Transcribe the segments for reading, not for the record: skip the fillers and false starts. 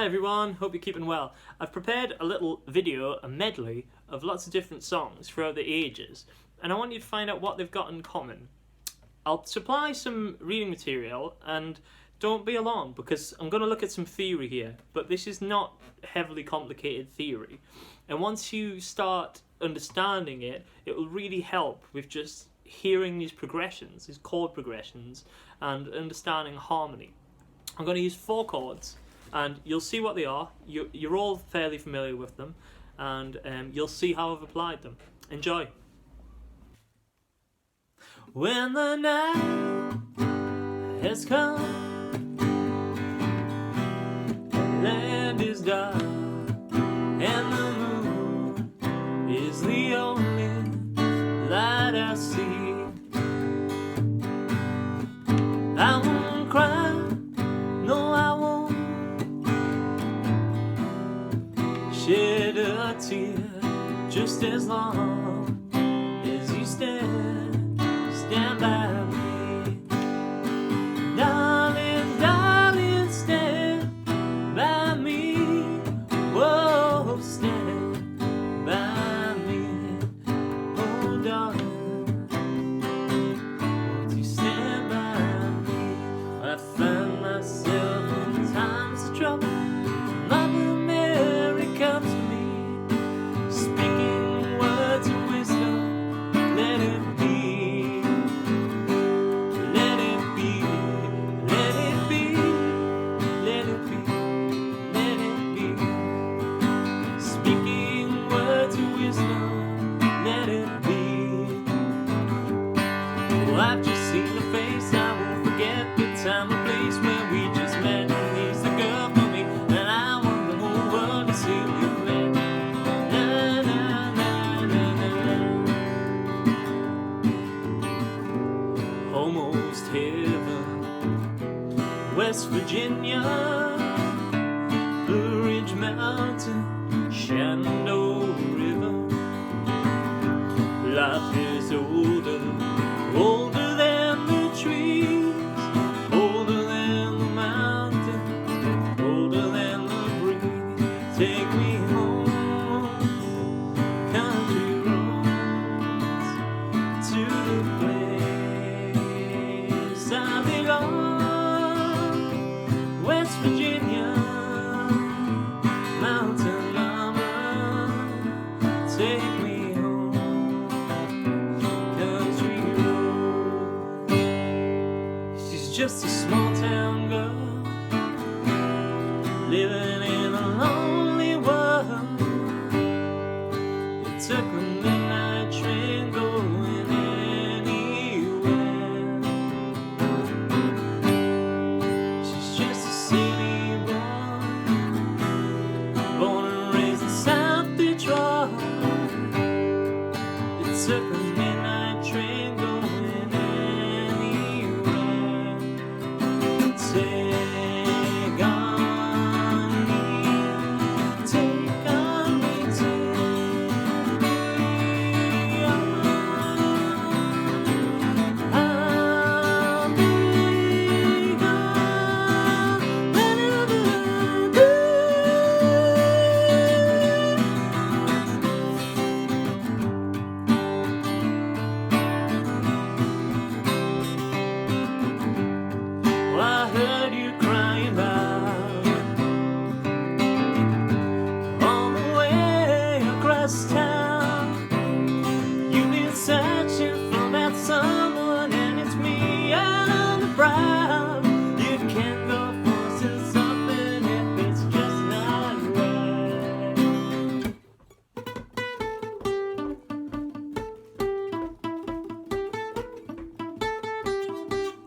Hi everyone, hope you're keeping well. I've prepared a little video, a medley of lots of different songs throughout the ages, and I want you to find out what they've got in common. I'll supply some reading material, and don't be alarmed because I'm going to look at some theory here, but this is not heavily complicated theory. And once you start understanding it, it will really help with just hearing these progressions, these chord progressions, and understanding harmony. I'm going to use 4 chords, and you'll see what they are. You're all fairly familiar with them, and you'll see how I've applied them. Enjoy. When the night has come, land is dark, and the moon is the only light I see. I won't cry, no I won't shed a tear, just as long as you stand by me. Darling, darling, stand by me. Whoa, stand by me. Oh, darling, won't you stand by me? I find myself in times of trouble. Mother Mary comes to me, speaking words of wisdom. Let it be, let it be, let it be, let it be, let it be. Speaking words of wisdom, let it be. Well, I've just seen her face, I won't forget the time and place where we just met. He's the girl for me, and I want the whole world to see we've met. Na, na, na, na, na. Almost heaven, West Virginia, Blue Ridge Mountain, Shenandoah River. Life is older, older than the trees, older than the mountains, older than the breeze. Take me home, country roads, to the place I belong. West Virginia, mountain mama, take me home, country road. She's just a small town girl, living in a lonely world. It took a midnight train going anywhere. She's just a city boy, born and raised in South Detroit. It took a midnight train going anywhere. Take on me, take on me, take me on. I'll be gone. Well, I heard you crying out on the way across town. You've been searching for that someone, and it's me out on the prowl. You can't go forcing something if it's just not right.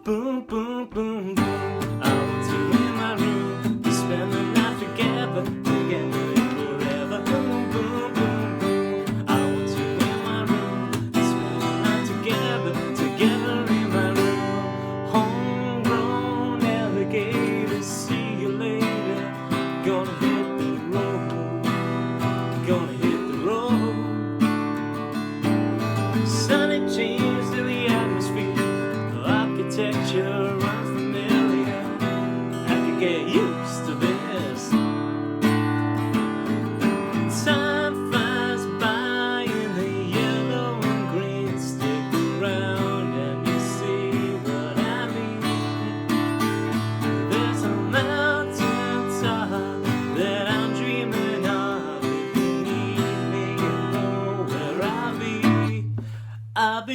Boom, boom, boom, boom. I want you in my room to spend the night together, together forever. Boom, boom, boom, boom. I want you in my room to spend the night together, together in my room. Homegrown alligator, see you later. Gonna hit the road, gonna hit the road. Sunny change to the atmosphere. Architecture unfamiliar. I could get used to this.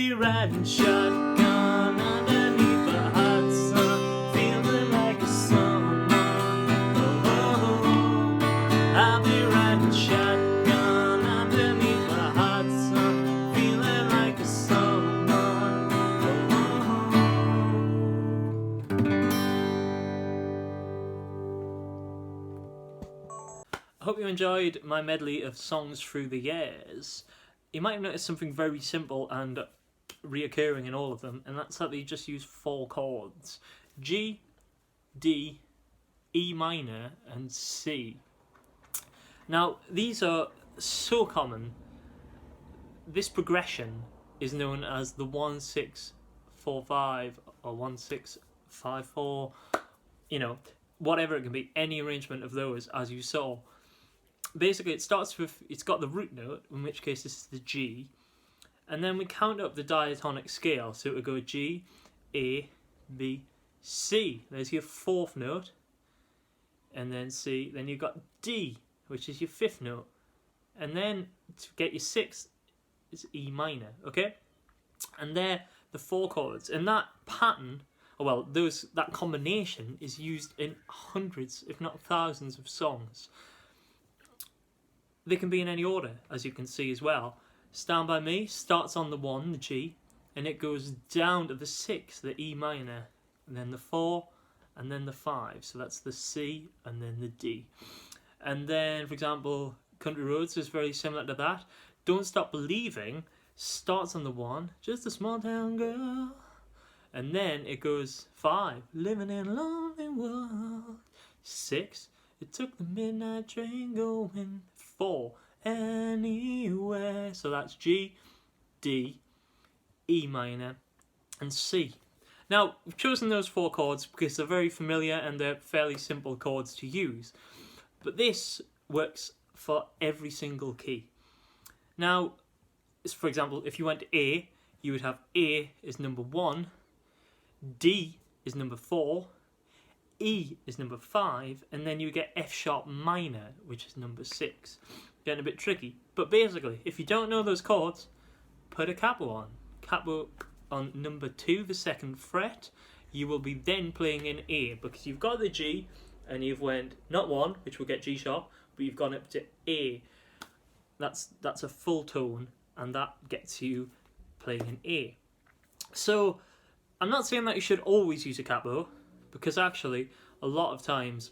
be riding shotgun underneath the hot sun, feeling like a someone. Oh, I'll be riding shotgun underneath the hot sun, feeling like a someone. I hope you enjoyed my medley of songs through the years. You might have noticed something very simple and reoccurring in all of them, and that's that they just use 4 chords: G, D, E minor, and C. Now, these are so common. This progression is known as the 1-6-4-5 or 1-6-5-4, you know, whatever it can be, any arrangement of those, as you saw. Basically, it starts with, it's got the root note, in which case this is the G, and then we count up the diatonic scale, so it would go G, A, B, C. There's your 4th note, and then C. Then you've got D, which is your 5th note, and then to get your 6th is E minor, okay? And they're the 4 chords, and that pattern, well, that combination is used in hundreds, if not thousands, of songs. They can be in any order, as you can see as well. Stand By Me starts on the 1, the G, and it goes down to the 6, the E minor, and then the 4, and then the 5. So that's the C, and then the D. And then, for example, Country Roads is very similar to that. Don't Stop Believing starts on the 1, Just a Small Town Girl, and then it goes 5, Living in a Lonely World, 6, It Took the Midnight Train Going, 4, Anywhere. So that's G, D, E minor, and C. Now, we've chosen those 4 chords because they're very familiar and they're fairly simple chords to use. But this works for every single key. Now, for example, if you went to A, you would have A is number 1, D is number 4, E is number 5, and then you get F sharp minor, which is number 6. Getting a bit tricky, but basically, if you don't know those chords, put a capo on. Capo on number 2, the 2nd fret. You will be then playing in A, because you've got the G, and you've went, not 1, which will get G sharp, but you've gone up to A. That's a full tone, and that gets you playing in A. So, I'm not saying that you should always use a capo, because actually, a lot of times,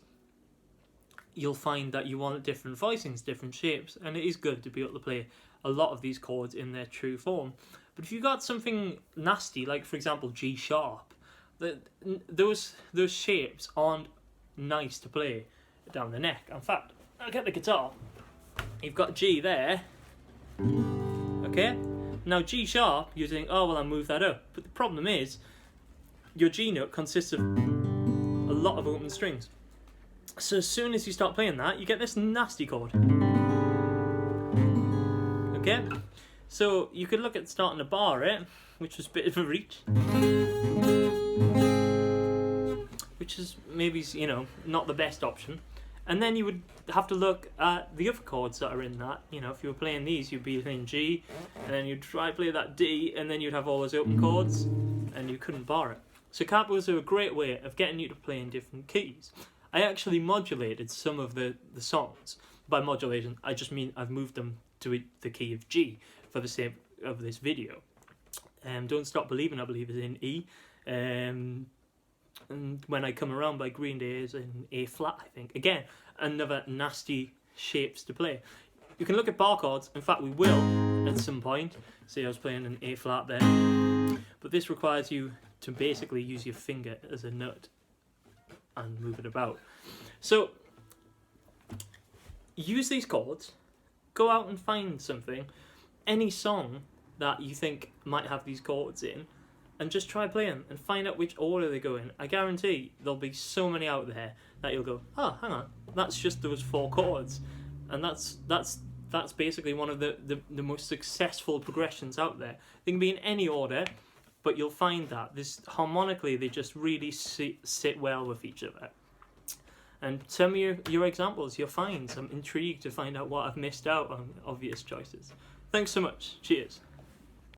you'll find that you want different voicings, different shapes, and it is good to be able to play a lot of these chords in their true form. But if you've got something nasty, like for example G sharp, those shapes aren't nice to play down the neck. In fact, I'll get the guitar. You've got G there, okay? Now G sharp, you're saying, oh well, I'll move that up. But the problem is, your G note consists of a lot of open strings. So as soon as you start playing that, you get this nasty chord. Okay? So you could look at starting to bar it, which was a bit of a reach. Which is maybe, you know, not the best option. And then you would have to look at the other chords that are in that. You know, if you were playing these, you'd be playing G, and then you'd try to play that D, and then you'd have all those open chords, and you couldn't bar it. So capos are a great way of getting you to play in different keys. I actually modulated some of the songs. By modulation, I just mean I've moved them to the key of G for the sake of this video. Don't Stop Believing, I believe, is in E. And When I Come Around by Green Day is in A flat, I think. Again, another nasty shapes to play. You can look at bar chords. In fact, we will at some point. See, I was playing an A flat there. But this requires you to basically use your finger as a nut and move it about. So, use these chords, go out and find something, any song that you think might have these chords in, and just try playing them and find out which order they go in. I guarantee there'll be so many out there that you'll go, oh, hang on, that's just those 4 chords. And that's basically one of the most successful progressions out there. They can be in any order, but you'll find that harmonically they just really sit well with each other. And tell me your examples, you'll find. I'm intrigued to find out what I've missed out on obvious choices. Thanks so much. Cheers.